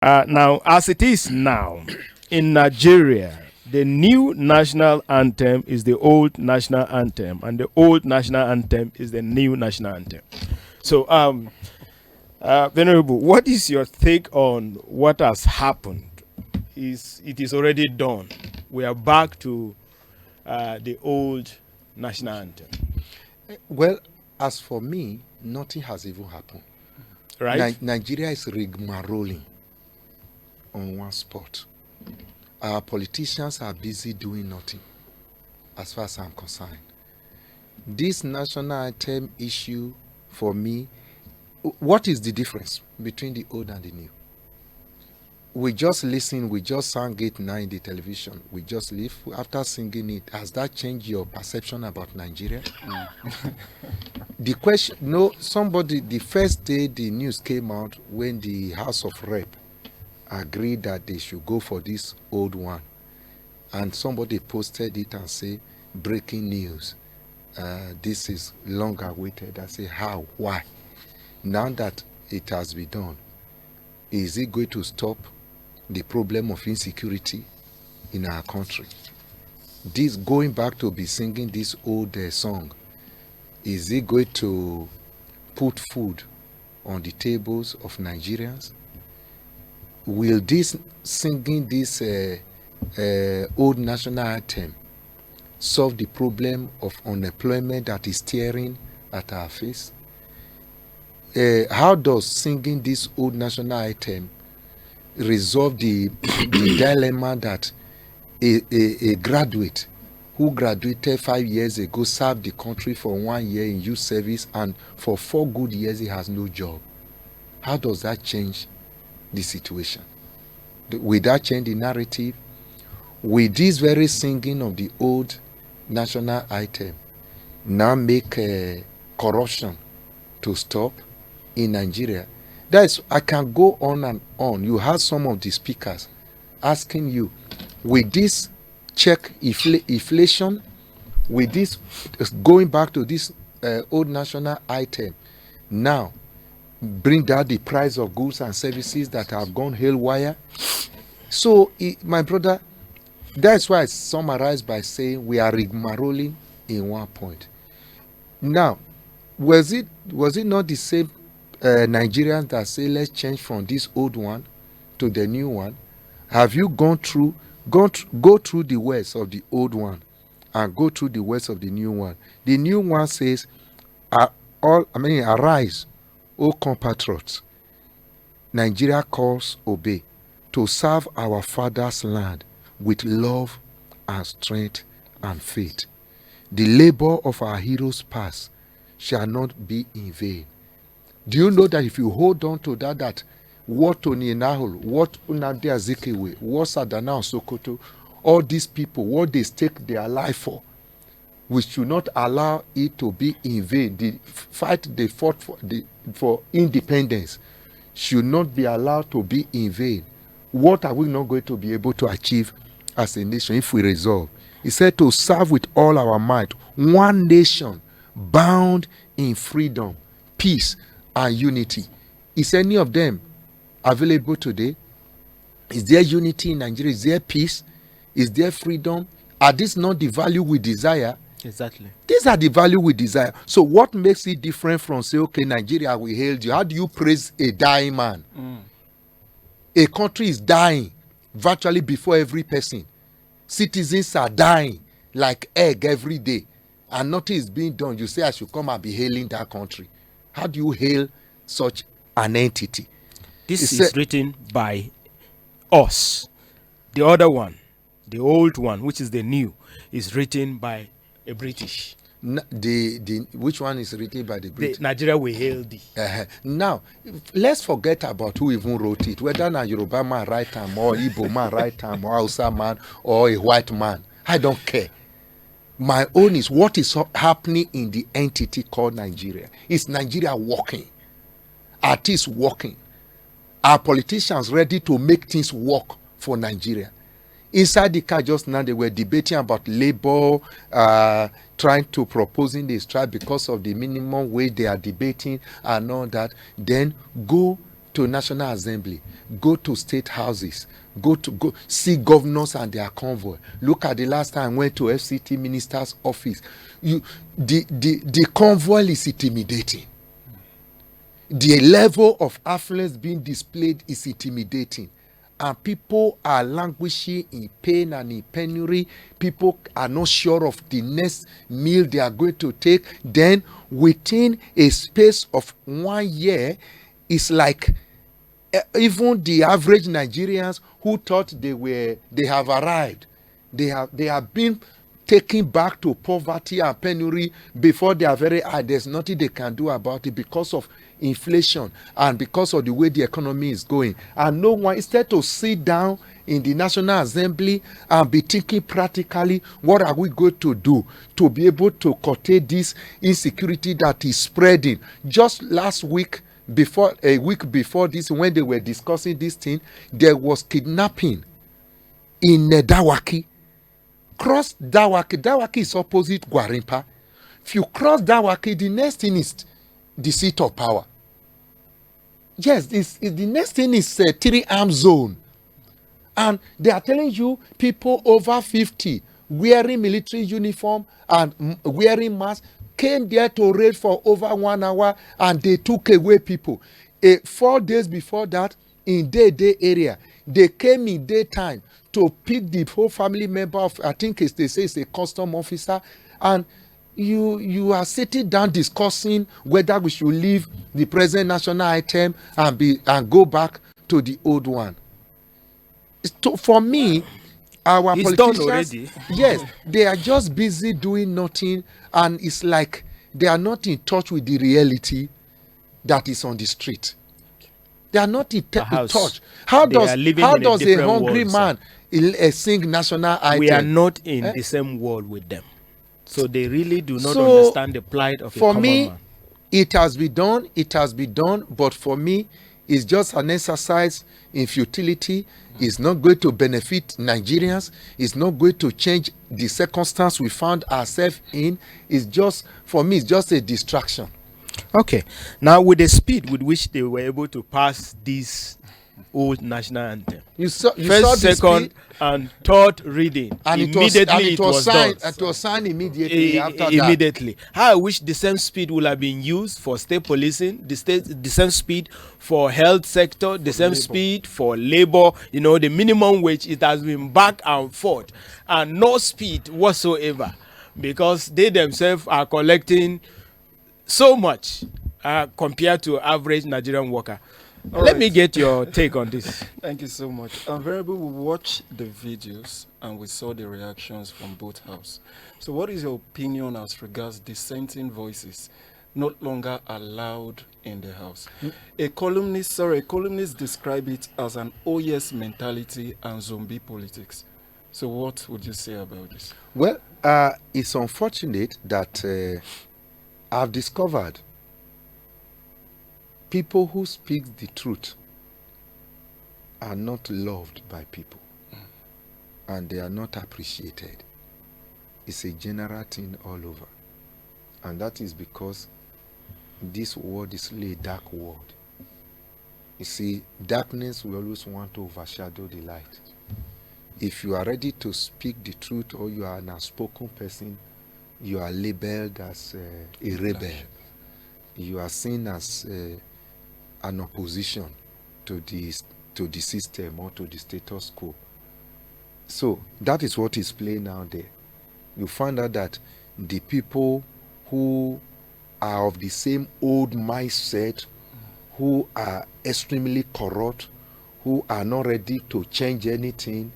Now, as it is now, in Nigeria, the new national anthem is the old national anthem, and the old national anthem is the new national anthem. So, Venerable, what is your take on what has happened? It is already done. We are back to the old national anthem, Well, as for me, nothing has even happened. right? Nigeria is rigmaroling on one spot. Our politicians are busy doing nothing, as far as I'm concerned. This national anthem issue, for me, what is the difference between the old and the new? We just listen, we just sang it now in the television. We just leave. After singing it, has that changed your perception about Nigeria? The question, no, somebody, the first day the news came out when the House of Rep agreed that they should go for this old one. And somebody posted it and say, breaking news. This is long awaited. I say, how? Why? Now that it has been done, is it going to stop the problem of insecurity in our country? This going back to be singing this old song, is it going to put food on the tables of Nigerians? Will this singing this old national anthem solve the problem of unemployment that is staring at our face? How does singing this old national anthem resolve the dilemma that a graduate who graduated 5 years ago served the country for 1 year in youth service, and for 4 good years he has no job? How does that change the situation? Will that change the narrative? Will this very singing of the old national anthem now make corruption to stop in Nigeria? I can go on and on. You have some of the speakers asking you, will this check inflation? Will this, going back to this old national anthem, now bring down the price of goods and services that have gone haywire? So, my brother, that's why I summarize by saying we are rigmaroling in one point. Now, was it not the same Nigerians that say let's change from this old one to the new one? Have you go through the words of the old one and go through the words of the new one? The new one says, arise, O compatriots. Nigeria calls obey to serve our father's land with love and strength and faith. The labor of our heroes past shall not be in vain. Do you know that if you hold on to that what Tony Nahul, what Nnamdi Azikiwe, what Sadana Sokoto, all these people, what they stake their life for, we should not allow it to be in vain. The fight they fought for independence should not be allowed to be in vain. What are we not going to be able to achieve as a nation if we resolve? He said to serve with all our might, one nation bound in freedom, peace, and unity. Is any of them available today? Is there unity in Nigeria? Is there peace? Is there freedom? Are these not the value we desire? Exactly. These are the value we desire. So what makes it different from say, okay, Nigeria, we hailed you? How do you praise a dying man? A country is dying virtually before every person. Citizens are dying like egg every day, and nothing is being done. You say I should come and be hailing that country. How do you hail such an entity? This is written by us. The other one, the old one, which is the new, is written by a British. Which one is written by the British? Nigeria will hail thee. Now, let's forget about who even wrote it. Whether a Yoruba man write them, or Igbo man write them, or Hausa man, or a white man. I don't care. My own is what is happening in the entity called Nigeria. Is Nigeria working? Are things working? Are politicians ready to make things work for Nigeria? Inside the car just now, they were debating about labor, trying to proposing the strike because of the minimum wage they are debating and all that. Then go to National Assembly, go to state houses, go see governors and their convoy. Look at the last time I went to FCT minister's office. The convoy is intimidating. The level of affluence being displayed is intimidating. And people are languishing in pain and in penury. People are not sure of the next meal they are going to take. Then within a space of 1 year, it's like even the average Nigerians who thought they have arrived, they have been taken back to poverty and penury before they are very high. There's nothing they can do about it because of inflation and because of the way the economy is going. And no one, instead to sit down in the National Assembly and be thinking practically, what are we going to do to be able to curtail this insecurity that is spreading? Just last week, a week before this, when they were discussing this thing, there was kidnapping in Dawaki. Cross Dawaki. Dawaki is opposite Gwarimpa. If you cross Dawaki, the next thing is the seat of power. Yes, the next thing is a 3-arm zone. And they are telling you people over 50 wearing military uniform and wearing masks came there to raid for over 1 hour and they took away people. 4 days before that, in Day area, they came in daytime to pick the whole family member of, I think they say it's a custom officer, and you are sitting down discussing whether we should leave the present national item and go back to the old one. For me, our it's politicians, done already. Yes, they are just busy doing nothing, and it's like they are not in touch with the reality that is on the street. They are not in touch. How does a hungry man sing national item? We are not in the same world with them. So they really do not understand the plight of a common man. For me, it has been done, but for me, it's just an exercise in futility. It's not going to benefit Nigerians. It's not going to change the circumstance we found ourselves in. It's just, for me, it's just a distraction. Okay. Now, with the speed with which they were able to pass this old national anthem, first, second, and third reading, and immediately it was done. It was signed immediately after that. Immediately. How I wish the same speed would have been used for state policing, the same speed for health sector, the same speed for labor. You know, the minimum wage, it has been back and forth, and no speed whatsoever, because they themselves are collecting so much compared to average Nigerian worker. Let me get your take on this. Thank you so much. Variable, we watched the videos and we saw the reactions from both houses. So what is your opinion as regards dissenting voices no longer allowed in the house? A columnist described it as an "oh yes" mentality and zombie politics. So what would you say about this? Well, it's unfortunate that I've discovered people who speak the truth are not loved by people, and they are not appreciated. It's a general thing all over, and that is because this world is really a dark world. You see, darkness will always want to overshadow the light. If you are ready to speak the truth, or you are an outspoken person, you are labeled as a rebel. You are seen as an opposition to the system or to the status quo. So that is what is playing out there. You find out that the people who are of the same old mindset, who are extremely corrupt, who are not ready to change anything,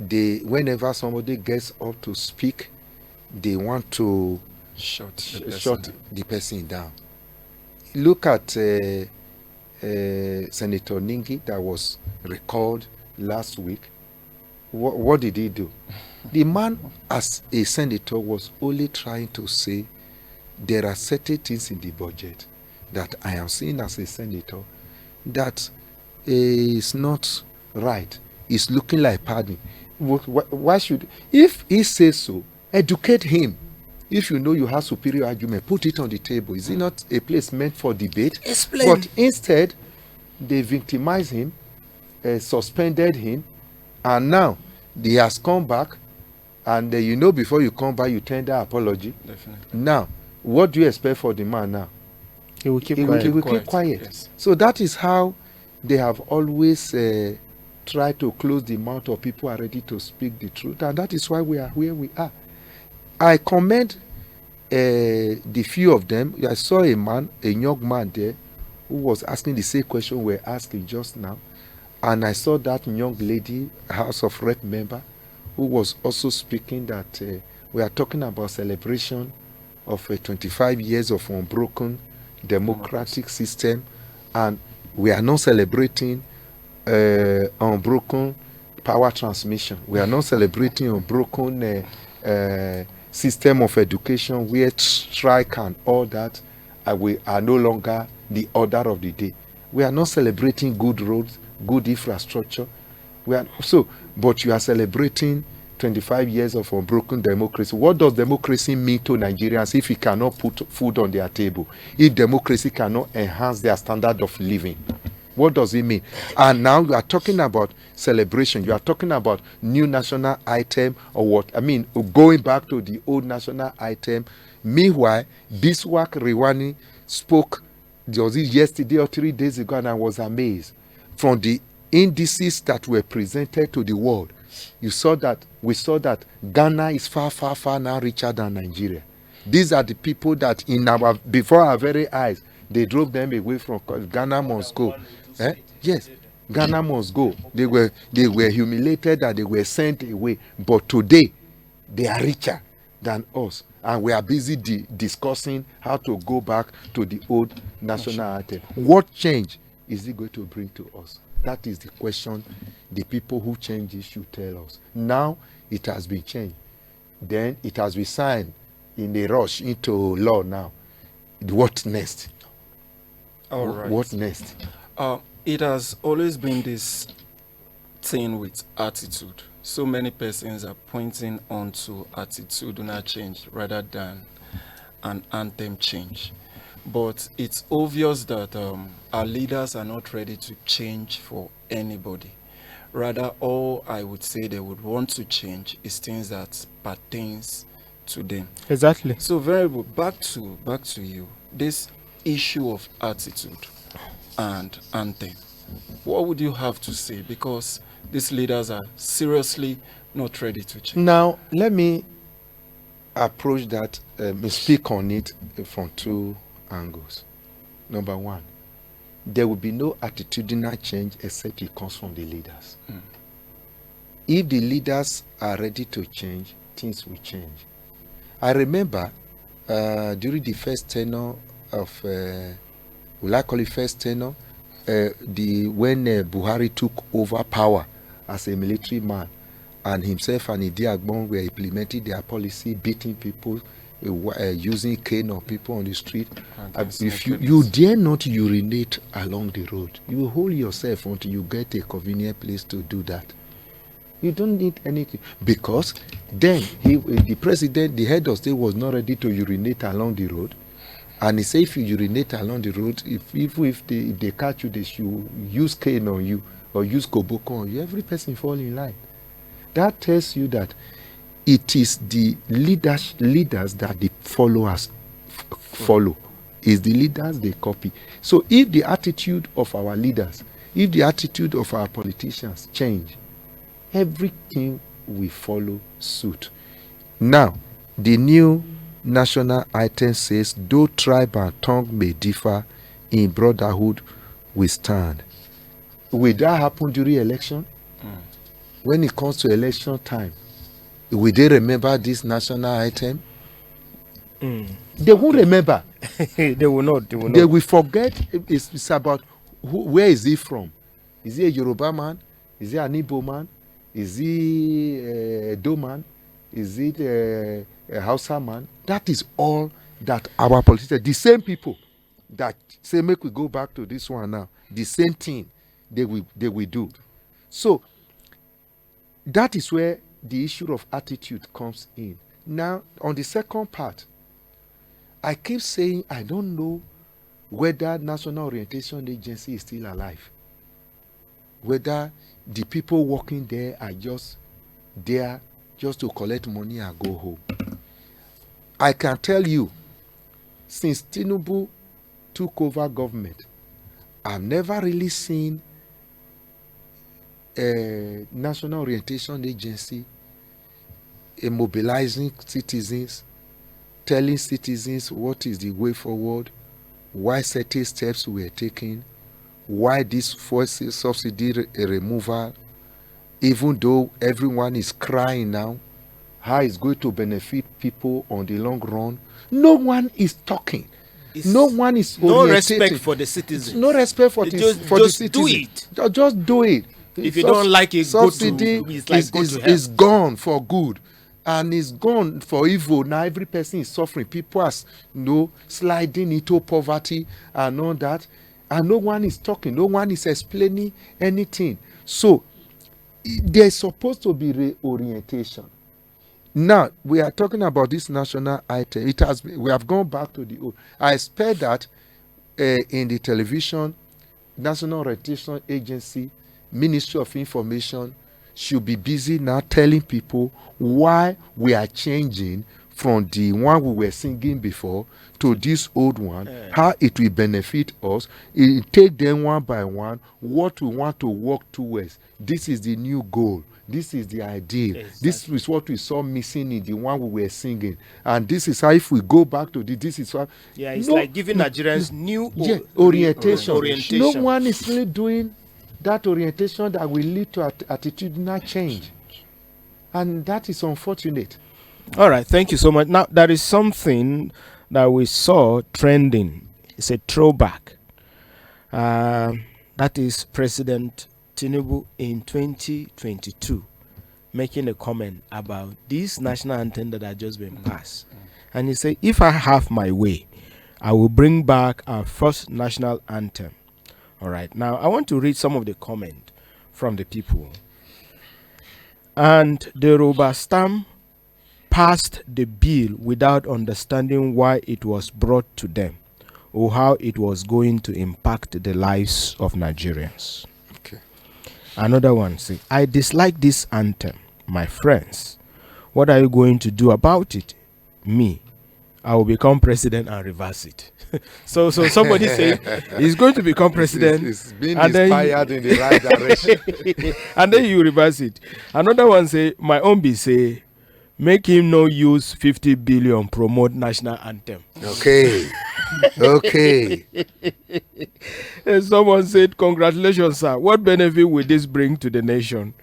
whenever somebody gets up to speak, they want to shut the person down. Look at Senator Ningi that was recalled last week. What did he do? The man, as a senator, was only trying to say there are certain things in the budget that I am seeing as a senator that is not right. It's looking like padding. Why should, if he says so, educate him. If you know you have superior argument, put it on the table. Is it not a place meant for debate? Explain. But instead, they victimized him, suspended him, and now he has come back. And you know, before you come back, you tender apology. Definitely. Now, what do you expect for the man now? He will keep He quiet. will keep quiet. Yes. So that is how they have always tried to close the mouth of people who are ready to speak the truth. And that is why we are where we are. I commend the few of them. I saw a young man there, who was asking the same question we're asking just now. And I saw that young lady, House of Rep member, who was also speaking that we are talking about celebration of 25 years of unbroken democratic system, and we are not celebrating unbroken power transmission. We are not celebrating unbroken system of education where strike and all that we are no longer the order of the day. We are not celebrating good roads, good infrastructure. But you are celebrating 25 years of unbroken democracy. What does democracy mean to Nigerians if it cannot put food on their table? If democracy cannot enhance their standard of living? What does it mean? And now you are talking about celebration. You are talking about new national item or what? I mean, going back to the old national item. Meanwhile, Biswak Rewani spoke, was it yesterday or 3 days ago, and I was amazed. From the indices that were presented to the world, we saw that Ghana is far, far, far now richer than Nigeria. These are the people that before our very eyes, they drove them away from Ghana must go. Yes, Ghana must go. They were humiliated and they were sent away. But today, they are richer than us. And we are busy discussing how to go back to the old national anthem. What change is it going to bring to us? That is the question the people who change it should tell us. Now it has been changed. Then it has been signed in a rush into law now. What next? All right. What next? It has always been this thing with attitude. So many persons are pointing onto attitudinal change rather than an anthem change. But it's obvious that our leaders are not ready to change for anybody. Rather, all I would say they would want to change is things that pertains to them. Exactly. So very good. Back to you. This issue of attitude and anthem. What would you have to say? Because these leaders are seriously not ready to change. Now, let me approach that, speak on it from two angles. Number one, there will be no attitudinal change except it comes from the leaders. If the leaders are ready to change, things will change. I remember during the first tenure of, will I call it first tenure? When Buhari took over power as a military man, and himself and Idi Agbon were implementing their policy, beating people, using cane on people on the street. If you dare not urinate along the road, you will hold yourself until you get a convenient place to do that. You don't need anything, because then the president, the head of state, was not ready to urinate along the road. And he said, if you urinate along the road, if they catch you, they should use cane on you or use koboko on you. Every person fall in line. That tells you that it is the leaders that the followers follow. It's the leaders they copy. So if the attitude of our leaders, if the attitude of our politicians change, everything will follow suit. Now, the new national item says, though tribe and tongue may differ, in brotherhood we stand. Will that happen during election? When it comes to election time, will they remember this national item? They won't remember. They will not. They will forget. It's about where is he from? Is he a Yoruba man? Is he an Igbo man? Is he a Edo man? Is it a Hausa man? That is all that our politicians, the same people that say, make we go back to this one now, the same thing they will do. So that is where the issue of attitude comes in. Now, on the second part, I keep saying I don't know whether National Orientation Agency is still alive, whether the people working there are just there just to collect money and go home. I can tell you, since Tinubu took over government, I've never really seen a National Orientation Agency mobilizing citizens, telling citizens what is the way forward, why certain steps were taken, why this fuel subsidy removal, even though everyone is crying now, how it's going to benefit people on the long run. No one is talking. No one is no orientating. respect for the citizens. No respect for, just the citizens. Do it. Just do it. If you don't like it, subsidy is gone for good, and it's gone for evil. Now every person is suffering. People are sliding into poverty and all that, and no one is talking. No one is explaining anything. So there's supposed to be reorientation. Now we are talking about this national item. We have gone back to the old. I expect that in the television, National Orientation Agency, Ministry of Information should be busy now telling people why we are changing from the one we were singing before to this old one, how it will benefit us. It take them one by one what we want to work towards. This is the new goal. This is the ideal. Exactly. This is what we saw missing in the one we were singing. And this is how, if we go back to this is what... Yeah, it's like giving Nigerians new orientation. No one is really doing that orientation that will lead to attitudinal change. And that is unfortunate. All right, thank you so much. Now, there is something that we saw trending. It's a throwback. That is President Tinubu in 2022 making a comment about this national anthem that had just been passed. And he said, if I have my way, I will bring back our first national anthem. All right. Now, I want to read some of the comment from the people. And the Robastam passed the bill without understanding why it was brought to them or how it was going to impact the lives of Nigerians. Okay. Another one say, I dislike this anthem. My friends, what are you going to do about it? Me, I will become president and reverse it. So somebody said he's going to become president. It's being inspired in the right direction. And then you reverse it. Another one say, my own be say, make him no use 50 billion promote national anthem. Okay. Okay. And someone said, congratulations, sir. What benefit will this bring to the nation?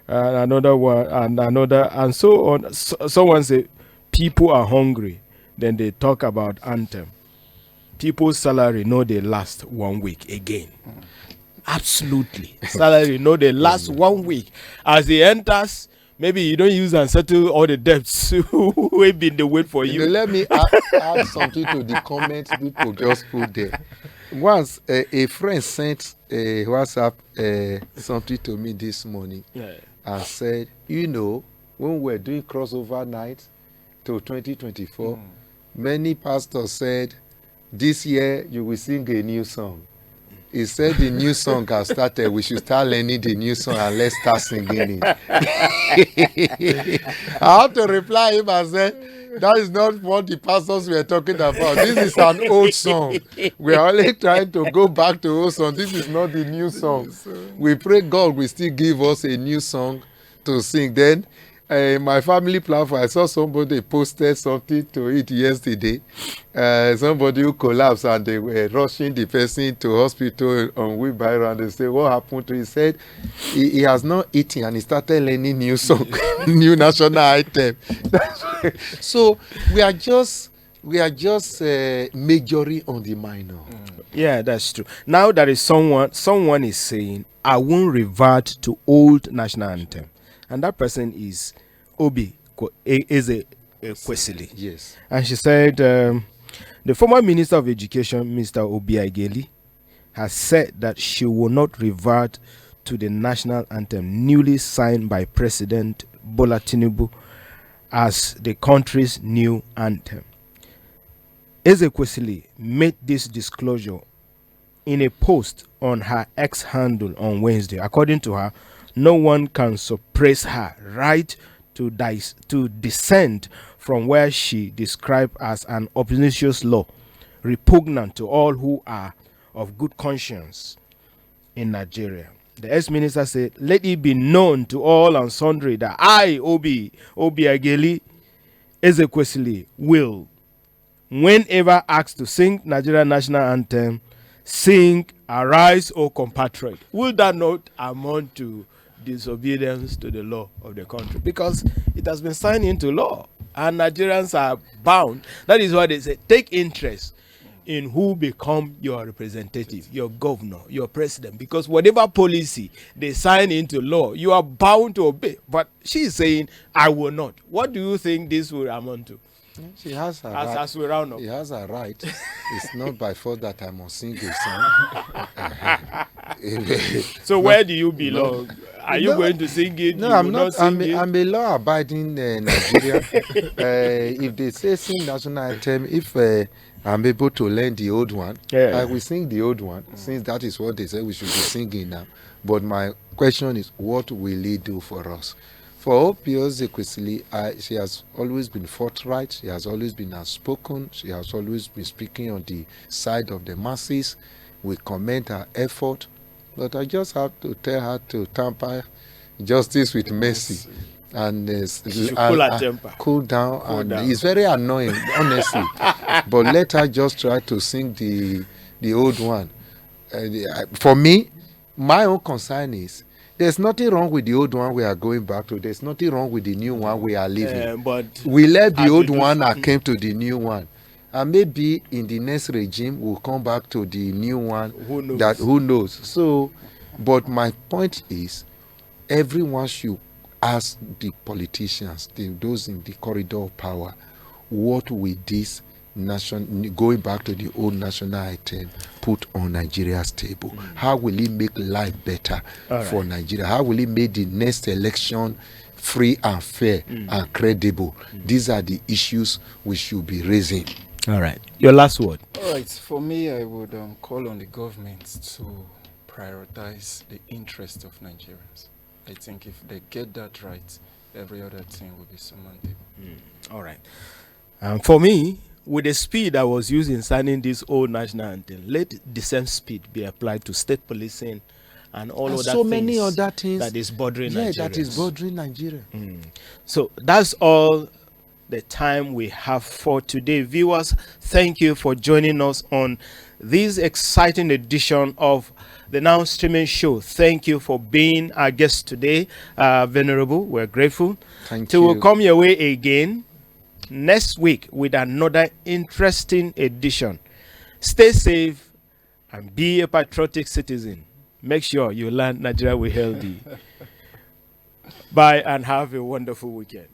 Another one, and so on. Someone said, people are hungry. Then they talk about anthem. People's salary know they last 1 week again. Absolutely. Salary know they last 1 week. As he enters, maybe you don't use and settle all the debts who have been the wait for you. Let me add something to the comments people just put there. Once a friend sent a WhatsApp something to me this morning and said, you know, when we were doing crossover night to 2024, many pastors said, this year you will sing a new song. He said the new song has started. We should start learning the new song and let's start singing it. I have to reply him and say, that is not what the pastors were talking about. This is an old song. We are only trying to go back to old song. This is not the new song. We pray God will still give us a new song to sing. Then my family platform, I saw somebody posted something to it yesterday. Somebody who collapsed and they were rushing the person to hospital on wheelbarrow and they said, what happened to him? He said he has not eaten and he started learning new song, new national item. So we are just majoring on the minor. Yeah, that's true. Now there is someone is saying, I won't revert to old national anthem. And that person is Obi Kwesili. Yes. And she said, the former Minister of Education, Mr. Obi Ageli, has said that she will not revert to the national anthem newly signed by President Bola Tinubu as the country's new anthem. Ezekwesili made this disclosure in a post on her X handle on Wednesday. According to her, no one can suppress her right to dissent from where she described as an obnoxious law, repugnant to all who are of good conscience in Nigeria. The ex-minister said, "Let it be known to all and sundry that I, Obi Ageli Ezekwesili, will, whenever asked to sing Nigerian national anthem, sing Arise, O Compatriot." Will that not amount to disobedience to the law of the country? Because it has been signed into law and Nigerians are bound. That is why they say take interest in who become your representative, your governor, your president, because whatever policy they sign into law, you are bound to obey. But she is saying, I will not. What do you think this will amount to? She has a As, right. as we round up. She has a right. It's not by force that I must sing a song. So where do you belong? Are you No, going to sing it? No, You I'm will not. sing it? I'm a law-abiding Nigerian. If they say sing national anthem, if I'm able to learn the old one, Yeah. I will sing the old one, since that is what they say we should be singing now. But my question is, what will he do for us? For Opio Ezekwesili, she has always been forthright. She has always been outspoken. She has always been speaking on the side of the masses. We commend her effort. But I just have to tell her to temper justice with mercy. And She should cool her temper. Cool down. Cool and down. it's very annoying, honestly. But let her just try to sing the old one. For me, my own concern is there's nothing wrong with the old one we are going back to. There's nothing wrong with the new one we are leaving. But We left the as old we do- one and came to the new one. And maybe in the next regime, we'll come back to the new one. Who knows? Who knows? So, but my point is, everyone should ask the politicians, those in the corridor of power, what will this nation, going back to the old national item, put on Nigeria's table? How will it make life better for Nigeria? How will it make the next election free and fair and credible? These are the issues we should be raising. All right. Your last word. All right, for me, I would call on the government to prioritize the interest of Nigerians. I think if they get that right, every other thing will be surmountable. All right. For me, with the speed I was using signing this old national anthem, let the same speed be applied to state policing and all And other so things many other things that is bothering Nigerians. that is bothering Nigeria. So that's all the time we have for today. Viewers, thank you for joining us on this exciting edition of the Now Streaming Show. Thank you for being our guest today, Venerable. We're grateful. Thank Till you. we'll come your way again next week with another interesting edition. Stay safe and be a patriotic citizen. Make sure you land Nigeria with healthy. Bye and have a wonderful weekend.